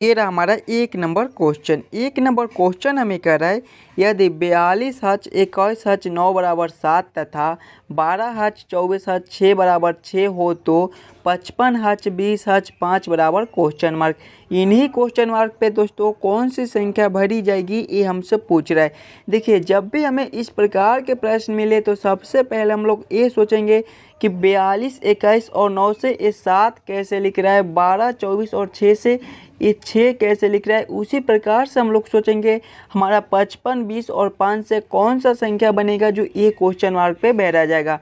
ये रहा हमारा एक नंबर क्वेश्चन हमें कह रहा है यदि 42 H 21 H 9 बराबर 7 तथा 12 H 24 H 6 बराबर 6 हो तो 55 H 20 H 5 बराबर क्वेश्चन मार्क। इन्हीं क्वेश्चन मार्क पे दोस्तों कौन सी संख्या भरी जाएगी ये हमसे पूछ रहा है। देखिए जब भी हमें इस प्रकार के प्रश्न मिले तो सबसे पहले हम लोग ये सोचेंगे कि 42 21 और 9 से ये 7 कैसे लिख रहा है, 12 24 और 6 से ये 6 कैसे लिख रहा है। उसी प्रकार से हम लोग सोचेंगे हमारा 55 20 और 5 से कौन सा संख्या बनेगा जो ये क्वेश्चन मार्क पे बहरा जाएगा।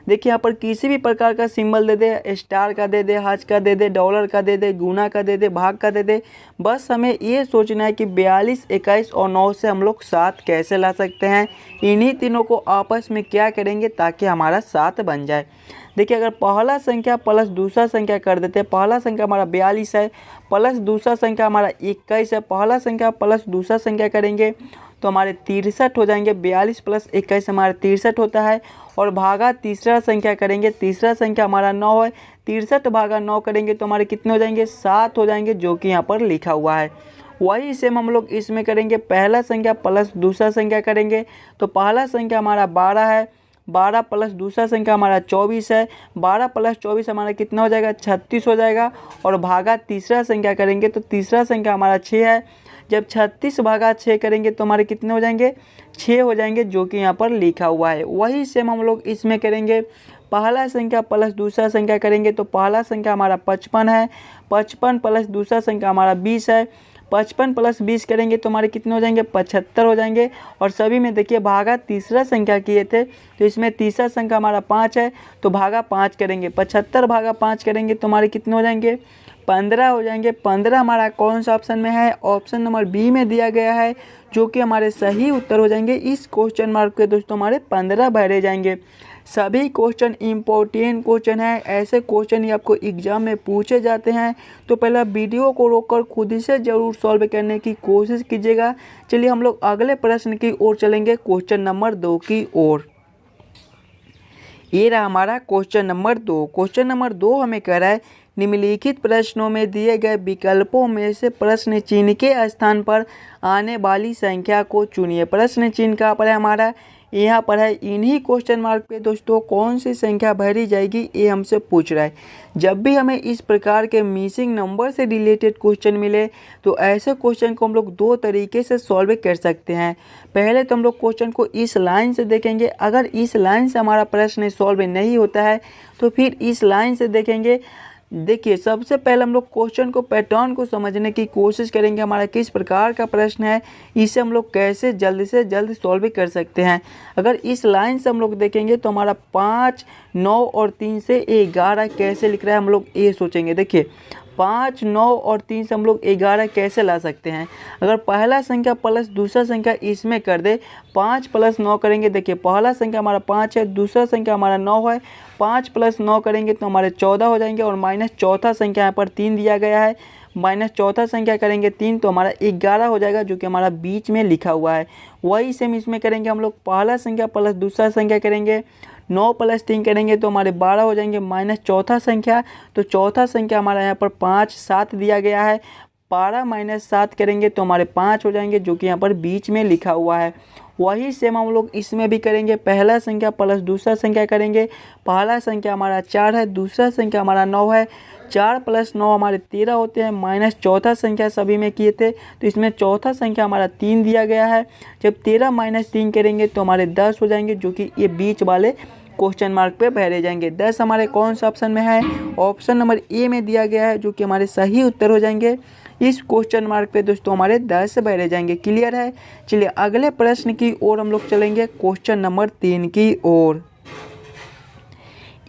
देखिए यहाँ पर किसी भी प्रकार का सिंबल दे दे, स्टार का दे दे, हज का दे दे, डॉलर का दे दे, गुना का दे दे, भाग का दे दे, बस हमें ये सोचना है कि 42 21 और 9 से हम लोग 7 कैसे ला सकते हैं। इन्हीं तीनों को आपस में क्या करेंगे ताकि हमारा 7 बन जाए। देखिए अगर पहला संख्या प्लस दूसरा संख्या कर देते हैं, पहला संख्या हमारा 42 है प्लस दूसरा संख्या हमारा 21 है, पहला संख्या प्लस दूसरा संख्या करेंगे तो हमारे 63 हो जाएंगे। 42 प्लस 21 हमारा 63 होता है और भागा तीसरा संख्या करेंगे, तीसरा संख्या हमारा 9 है, 63 भागा 9 करेंगे तो हमारे कितने हो जाएंगे 7 हो जाएंगे जो कि यहाँ पर लिखा हुआ है। वही सेम हम लोग इसमें करेंगे, पहला संख्या प्लस दूसरा संख्या करेंगे तो पहला संख्या हमारा 12 है, 12 प्लस दूसरा संख्या हमारा 24 है, 12 प्लस 24 हमारा कितना हो जाएगा 36 हो जाएगा और भागा तीसरा संख्या करेंगे तो तीसरा संख्या हमारा 6 है। जब 36 भागा 6 करेंगे तो हमारे कितने हो जाएंगे 6 हो जाएंगे जो कि यहाँ पर लिखा हुआ है। वही सेम हम लोग इसमें करेंगे, पहला संख्या प्लस दूसरा संख्या करेंगे तो पहला संख्या हमारा 55 है, 55 प्लस दूसरा संख्या हमारा 20 है, 55 प्लस 20 करेंगे तो हमारे कितने हो जाएंगे 75 हो जाएंगे। और सभी में देखिए भागा तीसरा संख्या किए थे तो इसमें तीसरा संख्या हमारा 5 है तो भागा 5 करेंगे, 75 भागा 5 करेंगे तो हमारे कितने हो जाएंगे 15 हो जाएंगे। 15 हमारा कौन सा ऑप्शन में है, ऑप्शन नंबर बी में दिया गया है जो कि हमारे सही उत्तर हो जाएंगे। इस क्वेश्चन मार्क के दोस्तों हमारे 15 भरे जाएंगे। सभी क्वेश्चन इम्पोर्टेंट क्वेश्चन है, ऐसे क्वेश्चन ही आपको एग्जाम में पूछे जाते हैं तो पहले वीडियो को रोककर खुद से ज़रूर सॉल्व करने की कोशिश कीजिएगा। चलिए हम लोग अगले प्रश्न की ओर चलेंगे, क्वेश्चन नंबर 2 की ओर। ये रहा हमारा क्वेश्चन नंबर 2। क्वेश्चन नंबर 2 हमें कह रहा है निम्नलिखित प्रश्नों में दिए गए विकल्पों में से प्रश्न चिन्ह के स्थान पर आने वाली संख्या को चुनिए। प्रश्न चिन्ह कहाँ पर है हमारा, यहाँ पर है। इन्हीं क्वेश्चन मार्क पे दोस्तों कौन सी संख्या भरी जाएगी ये हमसे पूछ रहा है। जब भी हमें इस प्रकार के मिसिंग नंबर से रिलेटेड क्वेश्चन मिले तो ऐसे क्वेश्चन को हम लोग दो तरीके से सॉल्व कर सकते हैं। पहले तो हम लोग क्वेश्चन को इस लाइन से देखेंगे, अगर इस लाइन से हमारा प्रश्न सॉल्व नहीं होता है तो फिर इस लाइन से देखेंगे। देखिए सबसे पहले हम लोग क्वेश्चन को पैटर्न को समझने की कोशिश करेंगे, हमारा किस प्रकार का प्रश्न है, इसे हम लोग कैसे जल्द से जल्द सॉल्व कर सकते हैं। अगर इस लाइन से हम लोग देखेंगे तो हमारा 5 9 और 3 से 11 कैसे लिख रहा है हम लोग ये सोचेंगे। देखिए 5 9 और 3 से हम लोग 11 कैसे ला सकते हैं। अगर पहला संख्या प्लस दूसरा संख्या इसमें कर दे, 5 प्लस 9 करेंगे। देखिए पहला संख्या हमारा 5 है, दूसरा संख्या हमारा 9 है, 5 प्लस 9 करेंगे तो हमारे 14 हो जाएंगे और माइनस चौथा संख्या यहाँ पर 3 दिया गया है, माइनस चौथा संख्या करेंगे 3 तो हमारा 11 हो जाएगा जो कि हमारा बीच में लिखा हुआ है। वही सेम इसमें करेंगे हम लोग, पहला संख्या प्लस दूसरा संख्या करेंगे, 9 प्लस 3 करेंगे तो हमारे 12 हो जाएंगे, माइनस चौथा संख्या तो चौथा संख्या हमारा यहाँ पर 5 7 दिया गया है, 12 माइनस 7 करेंगे तो हमारे 5 हो जाएंगे जो कि यहाँ पर बीच में लिखा हुआ है। वही सेम हम लोग इसमें भी करेंगे, पहला संख्या प्लस दूसरा संख्या करेंगे, पहला संख्या हमारा 4 है, दूसरा संख्या हमारा 9 है, 4 प्लस 9 हमारे 13 होते हैं, माइनस चौथा संख्या सभी में किए थे तो इसमें चौथा संख्या हमारा 3 दिया गया है। जब 13 माइनस 3 करेंगे तो हमारे 10 हो जाएंगे जो कि ये बीच वाले क्वेश्चन मार्क पे भरे जाएंगे। 10 हमारे कौन सा ऑप्शन में है, ऑप्शन नंबर ए में दिया गया है जो कि हमारे सही उत्तर हो जाएंगे। इस क्वेश्चन मार्क पे दोस्तों हमारे 10 भरे जाएंगे। क्लियर है। चलिए अगले प्रश्न की ओर हम लोग चलेंगे, क्वेश्चन नंबर 3 की ओर।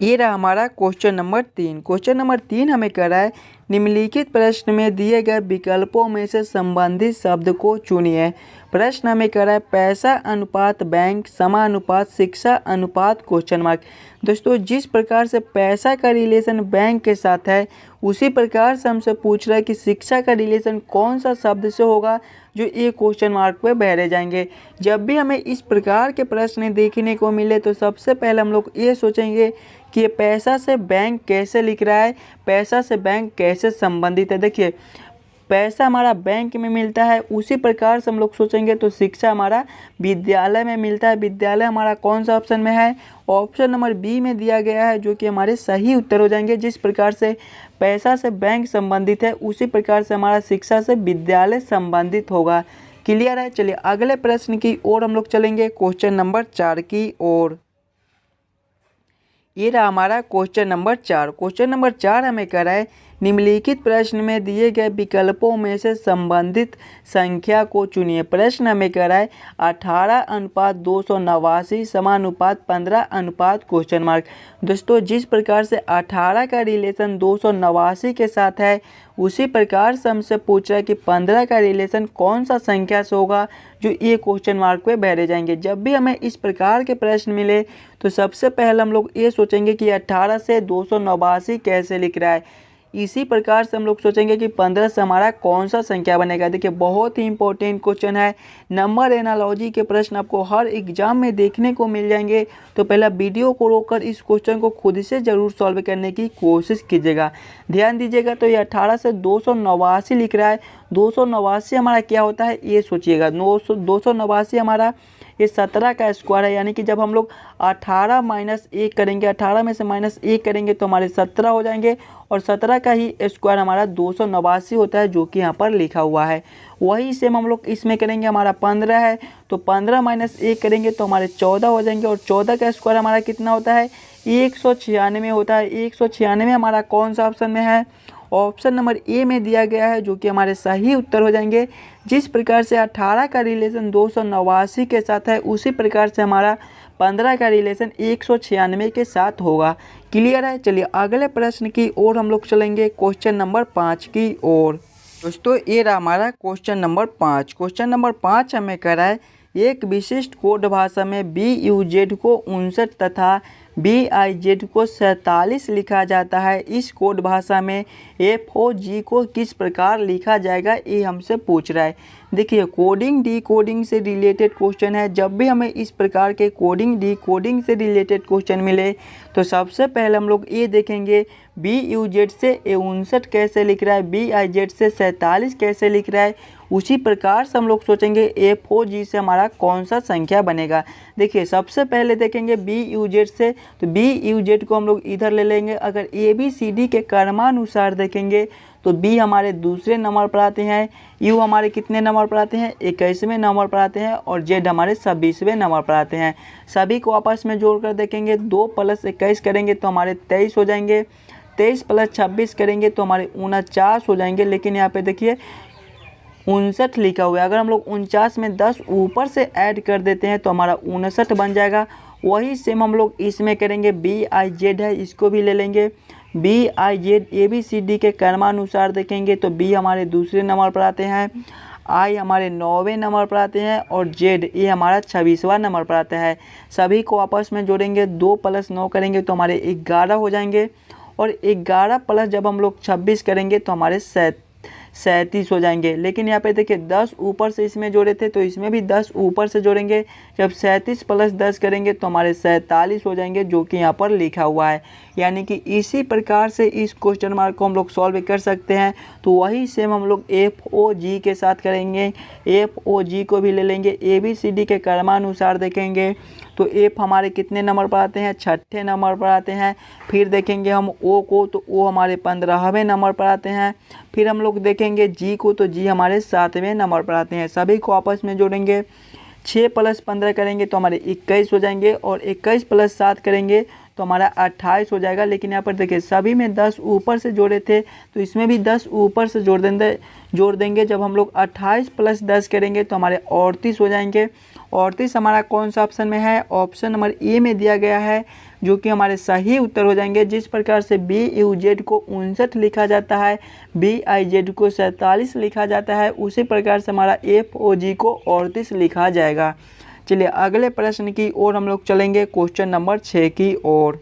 ये रहा हमारा क्वेश्चन नंबर 3। क्वेश्चन नंबर 3 हमें कह रहा है निम्नलिखित प्रश्न में दिए गए विकल्पों में से संबंधित शब्द को चुनिए। प्रश्न हमें कह रहा है पैसा अनुपात बैंक, समानुपात शिक्षा अनुपात क्वेश्चन मार्क। दोस्तों जिस प्रकार से पैसा का रिलेशन बैंक के साथ है उसी प्रकार से हमसे पूछ रहा है कि शिक्षा का रिलेशन कौन सा शब्द से होगा जो ये क्वेश्चन मार्क पे भरे जाएंगे। जब भी हमें इस प्रकार के प्रश्न देखने को मिले तो सबसे पहले हम लोग ये सोचेंगे कि ये पैसा से बैंक कैसे लिख रहा है, पैसा से बैंक कैसे संबंधित है। देखिए पैसा हमारा बैंक में मिलता है, उसी प्रकार से हम लोग सोचेंगे तो शिक्षा हमारा विद्यालय में मिलता है। विद्यालय हमारा कौन सा ऑप्शन में है? ऑप्शन नंबर बी में दिया गया है, जो कि हमारे सही उत्तर हो जाएंगे। जिस प्रकार से पैसा से बैंक संबंधित है, उसी प्रकार से हमारा शिक्षा से विद्यालय संबंधित होगा। क्लियर है? चलिए अगले प्रश्न की ओर हम लोग चलेंगे, क्वेश्चन नंबर 4 की ओर। ये रहा हमारा क्वेश्चन नंबर 4। क्वेश्चन नंबर 4 हमें कह रहा है निम्नलिखित प्रश्न में दिए गए विकल्पों में से संबंधित संख्या को चुनिए। प्रश्न हमें कह रहा है 18:289 समानुपात 15 क्वेश्चन मार्क। दोस्तों जिस प्रकार से 18 का रिलेशन 289 के साथ है, उसी प्रकार से हमसे पूछ रहा है कि 15 का रिलेशन कौन सा संख्या से होगा, जो ये क्वेश्चन मार्क पे बैठे जाएंगे। जब भी हमें इस प्रकार के प्रश्न मिले तो सबसे पहले हम लोग ये सोचेंगे कि 18 से 289 कैसे लिख रहा है। इसी प्रकार से हम लोग सोचेंगे कि 15 से हमारा कौन सा संख्या बनेगा। देखिए बहुत ही इंपॉर्टेंट क्वेश्चन है। नंबर एनालॉजी के प्रश्न आपको हर एग्जाम में देखने को मिल जाएंगे, तो पहला वीडियो को रोककर इस क्वेश्चन को खुद से ज़रूर सॉल्व करने की कोशिश कीजिएगा। ध्यान दीजिएगा, तो ये 18 से 289 लिख रहा है। 289 हमारा क्या होता है ये सोचिएगा। 289 हमारा ये 17 का स्क्वायर है, यानी कि जब हम लोग 18 माइनस 1 करेंगे, 18 में से माइनस 1 करेंगे तो हमारे 17 हो जाएंगे, और 17 का ही स्क्वायर हमारा 289 होता है, जो कि यहाँ पर लिखा हुआ है। वही सेम हम लोग इसमें करेंगे। हमारा 15 है, तो 15 माइनस 1 करेंगे तो हमारे 14 हो जाएंगे, और 14 का स्क्वायर हमारा कितना होता है? 196 होता है। 196 हमारा कौन सा ऑप्शन में है? ऑप्शन नंबर ए में दिया गया है, जो कि हमारे सही उत्तर हो जाएंगे। जिस प्रकार से 18 का रिलेशन 289 के साथ है, उसी प्रकार से हमारा 15 का रिलेशन 196 के साथ होगा। क्लियर है? चलिए अगले प्रश्न की ओर हम लोग चलेंगे, क्वेश्चन नंबर 5 की ओर। दोस्तों ये रहा हमारा क्वेश्चन नंबर 5। क्वेश्चन नंबर 5 हमें कह रहा है एक विशिष्ट कोड भाषा में BUZ को 59 तथा BIZ को 47 लिखा जाता है। इस कोड भाषा में FOG को किस प्रकार लिखा जाएगा, ये हमसे पूछ रहा है। देखिए कोडिंग डिकोडिंग से रिलेटेड क्वेश्चन है। जब भी हमें इस प्रकार के कोडिंग डिकोडिंग से रिलेटेड क्वेश्चन मिले तो सबसे पहले हम लोग ये देखेंगे BUZ से 59 कैसे लिख रहा है, BIZ से 47 कैसे लिख रहा है। उसी प्रकार से हम लोग सोचेंगे FOG से हमारा कौन सा संख्या बनेगा। देखिए सबसे पहले देखेंगे BUZ से, तो BUZ को हम लोग इधर ले लेंगे। अगर ABCD के क्रमानुसार देखेंगे तो B हमारे दूसरे नंबर पर आते हैं, U हमारे कितने नंबर पर आते हैं? 21वें नंबर पर आते हैं, और Z हमारे 26वें नंबर पर आते हैं। सभी को आपस में जोड़कर देखेंगे, 2 + 21 करेंगे तो हमारे 23 हो जाएंगे। 23 + 26 करेंगे तो हमारे 49 हो जाएंगे। लेकिन यहाँ पे देखिए 59 लिखा हुआ है। अगर हम लोग 49 में 10 ऊपर से ऐड कर देते हैं तो हमारा 59 बन जाएगा। वही सेम हम लोग इसमें करेंगे। BIZ है, इसको भी ले लेंगे। BIZ ABCD के क्रमानुसार देखेंगे तो B हमारे दूसरे नंबर पर आते हैं, I हमारे 9वें नंबर पर आते हैं, और Z ये हमारा 26वां नंबर पर आता है। सभी को आपस में जोड़ेंगे, 2 + 9 करेंगे तो हमारे 11 हो जाएंगे, और 11 प्लस जब हम लोग 26 करेंगे तो हमारे 37 हो जाएंगे। लेकिन यहाँ पे देखिए 10 ऊपर से इसमें जोड़े थे, तो इसमें भी 10 ऊपर से जोड़ेंगे। जब 37 + 10 करेंगे तो हमारे 47 हो जाएंगे, जो कि यहाँ पर लिखा हुआ है। यानी कि इसी प्रकार से इस क्वेश्चन मार्क को हम लोग सॉल्व कर सकते हैं। तो वही सेम हम लोग FOG के साथ करेंगे। FOG को भी ले लेंगे। ABCD के क्रमानुसार देखेंगे तो F हमारे कितने नंबर पर आते हैं? 6ठे नंबर पर आते हैं। फिर देखेंगे हम O को, तो O हमारे 15वें नंबर पर आते हैं। फिर हम लोग देखेंगे G को, तो G हमारे 7वें नंबर पर आते हैं। सभी को आपस में जोड़ेंगे, 6 + 15 करेंगे तो हमारे 21 हो जाएंगे, और 21 + 7 करेंगे तो हमारा 28 हो जाएगा। लेकिन यहाँ पर देखिए सभी में 10 ऊपर से जोड़े थे, तो इसमें भी 10 ऊपर से जोड़ देंगे। जब हम लोग 28 + 10 करेंगे तो हमारे 38 हो जाएंगे। 38 हमारा कौन सा ऑप्शन में है? ऑप्शन नंबर ए में दिया गया है, जो कि हमारे सही उत्तर हो जाएंगे। जिस प्रकार से BUZ को 59 लिखा जाता है, BIZ को 47 लिखा जाता है, उसी प्रकार से हमारा FOG को 38 लिखा जाएगा। चलिए अगले प्रश्न की ओर हम लोग चलेंगे, क्वेश्चन नंबर 6 की ओर।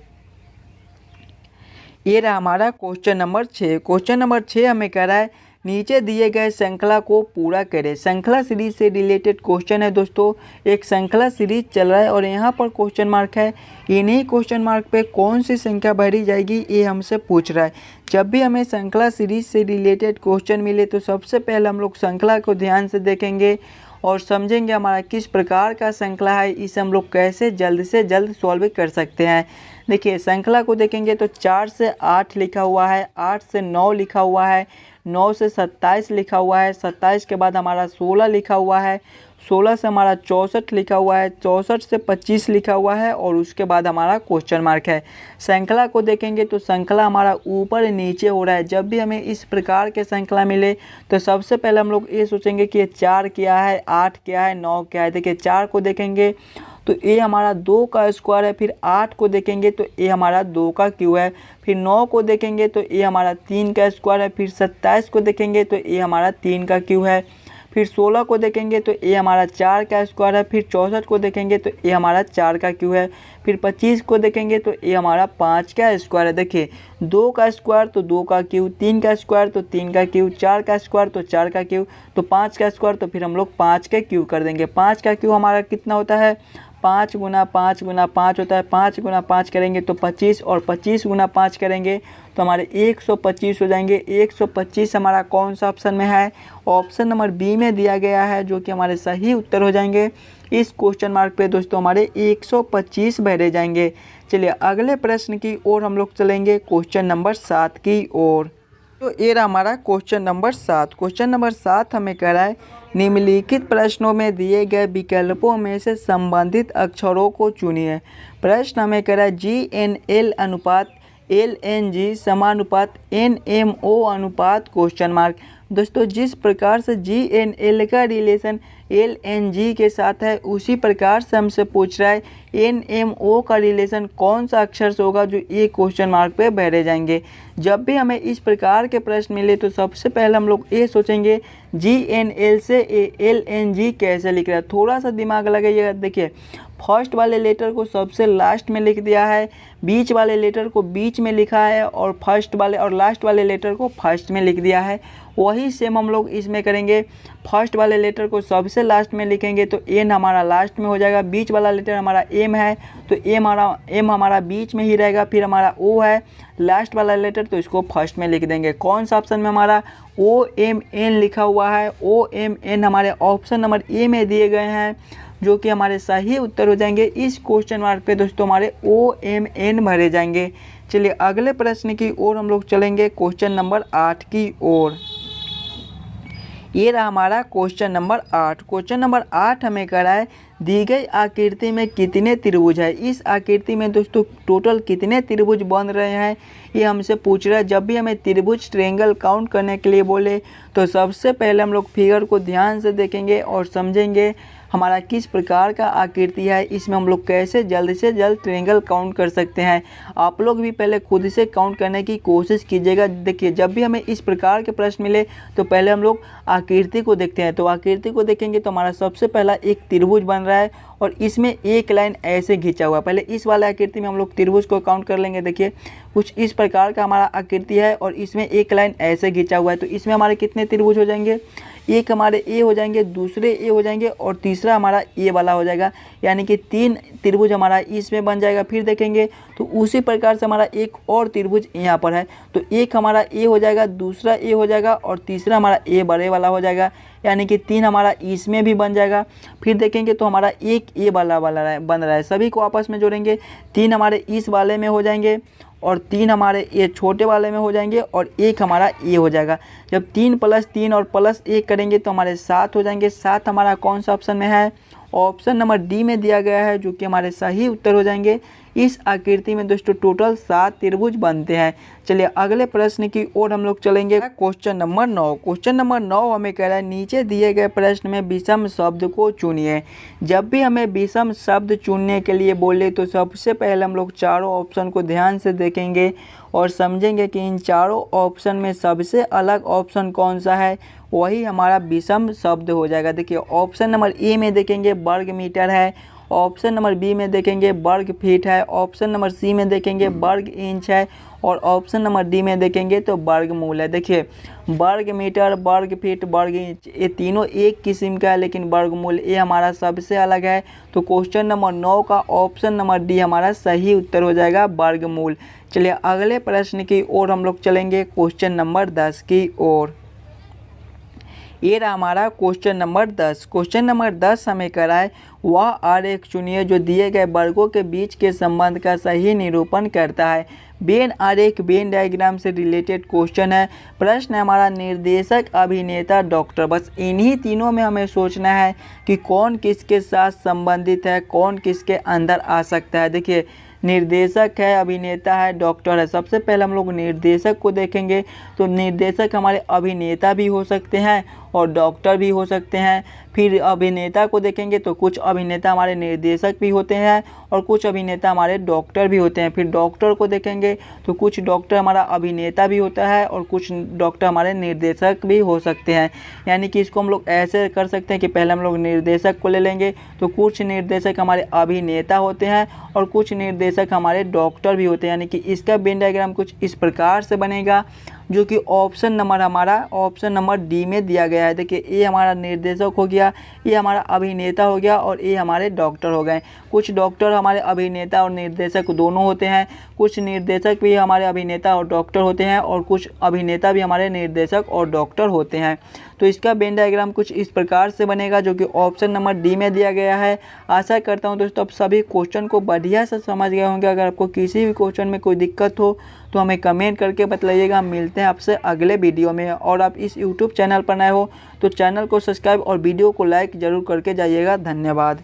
ये रहा हमारा क्वेश्चन नंबर 6। क्वेश्चन नंबर 6 हमें कह रहा है नीचे दिए गए श्रृंखला को पूरा करें। श्रृंखला सीरीज से रिलेटेड क्वेश्चन है दोस्तों, एक श्रृंखला सीरीज चल रहा है और यहाँ पर क्वेश्चन मार्क है। इन्हीं क्वेश्चन मार्क पे कौन सी संख्या भरी जाएगी ये हमसे पूछ रहा है। जब भी हमें श्रृंखला सीरीज से रिलेटेड क्वेश्चन मिले तो सबसे पहले हम लोग श्रृंखला को ध्यान से देखेंगे और समझेंगे हमारा किस प्रकार का श्रृंखला है, इसे हम लोग कैसे जल्द से जल्द सॉल्व कर सकते हैं। देखिए श्रृंखला को देखेंगे तो 4 से 8 लिखा हुआ है, 8 से 9 लिखा हुआ है, 9 से 27 लिखा हुआ है, 27 के बाद हमारा 16 लिखा हुआ है, 16 से हमारा 64 लिखा हुआ है, 64 से 25 लिखा हुआ है और उसके बाद हमारा क्वेश्चन मार्क है। श्रृंखला को देखेंगे तो श्रृंखला हमारा ऊपर नीचे हो रहा है। जब भी हमें इस प्रकार के श्रृंखला मिले तो सबसे पहले हम लोग ये सोचेंगे कि ये 4 क्या है, 8 क्या है, 9 क्या है। देखिए 4 को देखेंगे तो ये हमारा 2 का स्क्वायर है, फिर 8 को देखेंगे तो ये हमारा 2 का क्यूब है, फिर 9 को देखेंगे तो ये हमारा 3 का स्क्वायर है, फिर 27 को देखेंगे तो ये हमारा 3 का क्यूब है, फिर 16 को देखेंगे तो ये हमारा 4 का स्क्वायर है, फिर 64 को देखेंगे तो ये हमारा 4 का क्यूब है, फिर 25 को देखेंगे तो ये हमारा 5 का स्क्वायर है। देखिए 2 का स्क्वायर तो 2 का क्यूब, 3 का स्क्वायर तो 3 का क्यूब, 4 का स्क्वायर तो 4 का क्यूब, तो 5 का स्क्वायर तो फिर हम लोग 5 का क्यूब कर देंगे। 5 का क्यूब हमारा कितना होता है, 5 गुना 5 गुना 5 होता है। 5 गुना 5 करेंगे तो 25 और 25 गुना 5 करेंगे तो हमारे 125 हो जाएंगे। 125 हमारा कौन सा ऑप्शन में है, ऑप्शन नंबर बी में दिया गया है, जो कि हमारे सही उत्तर हो जाएंगे। इस क्वेश्चन मार्क पे दोस्तों हमारे 125 भरे जाएंगे। चलिए अगले प्रश्न की ओर हम लोग चलेंगे, क्वेश्चन नंबर 7 की ओर। तो ये रहा हमारा क्वेश्चन नंबर 7। क्वेश्चन नंबर 7 हमें कह रहा है निम्नलिखित प्रश्नों में दिए गए विकल्पों में से संबंधित अक्षरों को चुनिए। प्रश्न हमें कह रहा है GNL अनुपात LNG समानुपात NMO अनुपात क्वेश्चन मार्क। दोस्तों जिस प्रकार से GNL का रिलेशन LNG के साथ है उसी प्रकार से हमसे पूछ रहा है NMO का रिलेशन कौन सा अक्षर से होगा, जो ये क्वेश्चन मार्क पे भरे जाएंगे। जब भी हमें इस प्रकार के प्रश्न मिले तो सबसे पहले हम लोग ये सोचेंगे GNL से LNG कैसे लिख रहा है। थोड़ा सा दिमाग लगाइएगा। देखिए फर्स्ट वाले लेटर को सबसे लास्ट में लिख दिया है, बीच वाले लेटर को बीच में लिखा है और फर्स्ट वाले और लास्ट वाले लेटर को फर्स्ट में लिख दिया है। वही सेम हम लोग इसमें करेंगे। फर्स्ट वाले लेटर को सबसे लास्ट में लिखेंगे तो एन हमारा लास्ट में हो जाएगा। बीच वाला लेटर हमारा एम है तो एम हमारा बीच में ही रहेगा। फिर हमारा ओ है लास्ट वाला लेटर तो इसको फर्स्ट में लिख देंगे। कौन सा ऑप्शन में हमारा OMN लिखा हुआ है। OMN हमारे ऑप्शन नंबर ए में दिए गए हैं, जो कि हमारे सही उत्तर हो जाएंगे। इस क्वेश्चन मार्क पे दोस्तों हमारे OMN भरे जाएंगे। चलिए अगले प्रश्न की ओर हम लोग चलेंगे, क्वेश्चन नंबर 8 की ओर। ये रहा हमारा क्वेश्चन नंबर 8। क्वेश्चन नंबर 8 हमें कह रहा है दी गई आकृति में कितने त्रिभुज है। इस आकृति में दोस्तों टोटल कितने त्रिभुज बन रहे हैं ये हमसे पूछ रहा है। जब भी हमें त्रिभुज ट्रायंगल काउंट करने के लिए बोले तो सबसे पहले हम लोग फिगर को ध्यान से देखेंगे और समझेंगे हमारा किस प्रकार का आकृति है, इसमें हम लोग कैसे जल्द से जल्द ट्रायंगल काउंट कर सकते हैं। आप लोग भी पहले खुद से काउंट करने की कोशिश कीजिएगा। देखिए जब भी हमें इस प्रकार के प्रश्न मिले तो पहले हम लोग आकृति को देखते हैं। तो आकृति को देखेंगे तो हमारा सबसे पहला एक त्रिभुज बन रहा है और इसमें एक लाइन ऐसे खींचा हुआ है। पहले इस वाले आकृति में हम लोग त्रिभुज को काउंट कर लेंगे। देखिए कुछ इस प्रकार का हमारा आकृति है और इसमें एक लाइन ऐसे खींचा हुआ है। तो इसमें हमारे कितने त्रिभुज हो जाएंगे, एक हमारे ए हो जाएंगे, दूसरे ए हो जाएंगे और तीसरा हमारा ए वाला हो जाएगा। यानी कि 3 त्रिभुज हमारा इसमें बन जाएगा। फिर देखेंगे तो उसी प्रकार से हमारा एक और त्रिभुज यहाँ पर है। तो एक हमारा ए हो जाएगा, दूसरा ए हो जाएगा और तीसरा हमारा ए बड़े वाला हो जाएगा। यानी कि 3 हमारा इसमें भी बन जाएगा। फिर देखेंगे तो हमारा एक ए वाला बन रहा है। सभी को आपस में जोड़ेंगे, 3 हमारे इस वाले में हो जाएंगे और 3 हमारे ये छोटे वाले में हो जाएंगे और एक हमारा ये हो जाएगा। जब 3 + 3 और +1 करेंगे तो हमारे 7 हो जाएंगे। 7 हमारा कौन सा ऑप्शन में है, ऑप्शन नंबर डी में दिया गया है, जो कि हमारे सही उत्तर हो जाएंगे। इस आकृति में दोस्तों टोटल 7 त्रिभुज बनते हैं। चलिए अगले प्रश्न की ओर हम लोग चलेंगे, क्वेश्चन नंबर 9। क्वेश्चन नंबर 9 हमें कह रहा है नीचे दिए गए प्रश्न में विषम शब्द को चुनिए। जब भी हमें विषम शब्द चुनने के लिए बोले तो सबसे पहले हम लोग चारों ऑप्शन को ध्यान से देखेंगे और समझेंगे कि इन चारों ऑप्शन में सबसे अलग ऑप्शन कौन सा है, वही हमारा विषम शब्द हो जाएगा। देखिए ऑप्शन नंबर ए में देखेंगे वर्ग मीटर है, ऑप्शन नंबर बी में देखेंगे वर्ग फीट है, ऑप्शन नंबर सी में देखेंगे वर्ग इंच है और ऑप्शन नंबर डी में देखेंगे तो वर्गमूल है। देखिए वर्ग मीटर, वर्ग फीट, वर्ग इंच ये तीनों एक किस्म का है, लेकिन वर्गमूल ये हमारा सबसे अलग है। तो क्वेश्चन नंबर 9 का ऑप्शन नंबर डी हमारा सही उत्तर हो जाएगा, वर्गमूल। चलिए अगले प्रश्न की ओर हम लोग चलेंगे, क्वेश्चन नंबर 10 की ओर। ये रहा हमारा क्वेश्चन नंबर 10। क्वेश्चन नंबर 10 हमें कराए वह आरेख चुनिए जो दिए गए वर्गों के बीच के संबंध का सही निरूपण करता है। वेन आरेख वेन डायग्राम से रिलेटेड क्वेश्चन है। प्रश्न है हमारा निर्देशक, अभिनेता, डॉक्टर। बस इन्हीं तीनों में हमें सोचना है कि कौन किसके साथ संबंधित है, कौन किसके अंदर आ सकता है। देखिए निर्देशक है, अभिनेता है, डॉक्टर है। सबसे पहले हम लोग निर्देशक को देखेंगे तो निर्देशक हमारे अभिनेता भी हो सकते हैं और डॉक्टर भी हो सकते हैं। फिर अभिनेता को देखेंगे तो कुछ अभिनेता हमारे निर्देशक भी होते हैं और कुछ अभिनेता हमारे डॉक्टर भी होते हैं। फिर डॉक्टर को देखेंगे तो कुछ डॉक्टर हमारा अभिनेता भी होता है और कुछ डॉक्टर हमारे निर्देशक भी हो सकते हैं। यानी कि इसको हम लोग ऐसे कर सकते हैं कि पहले हम लोग निर्देशक को ले लेंगे तो कुछ निर्देशक हमारे अभिनेता होते हैं और कुछ निर्देशक हमारे डॉक्टर भी होते हैं। यानी कि इसका वेन डायग्राम कुछ इस प्रकार से बनेगा जो कि ऑप्शन नंबर हमारा ऑप्शन नंबर डी में दिया गया है। देखिए ये हमारा निर्देशक हो गया, ये हमारा अभिनेता हो गया और ये हमारे डॉक्टर हो गए। कुछ डॉक्टर हमारे अभिनेता और निर्देशक दोनों होते हैं, कुछ निर्देशक भी हमारे अभिनेता और डॉक्टर होते हैं और कुछ अभिनेता भी हमारे निर्देशक और डॉक्टर होते हैं। तो इसका वेन डायग्राम कुछ इस प्रकार से बनेगा जो कि ऑप्शन नंबर डी में दिया गया है। आशा करता हूं दोस्तों आप सभी क्वेश्चन को बढ़िया से समझ गए होंगे। अगर आपको किसी भी क्वेश्चन में कोई दिक्कत हो तो हमें कमेंट करके बताइएगा। हम मिलते हैं आपसे अगले वीडियो में। और आप इस यूट्यूब चैनल पर नए हो तो चैनल को सब्सक्राइब और वीडियो को लाइक ज़रूर करके जाइएगा। धन्यवाद।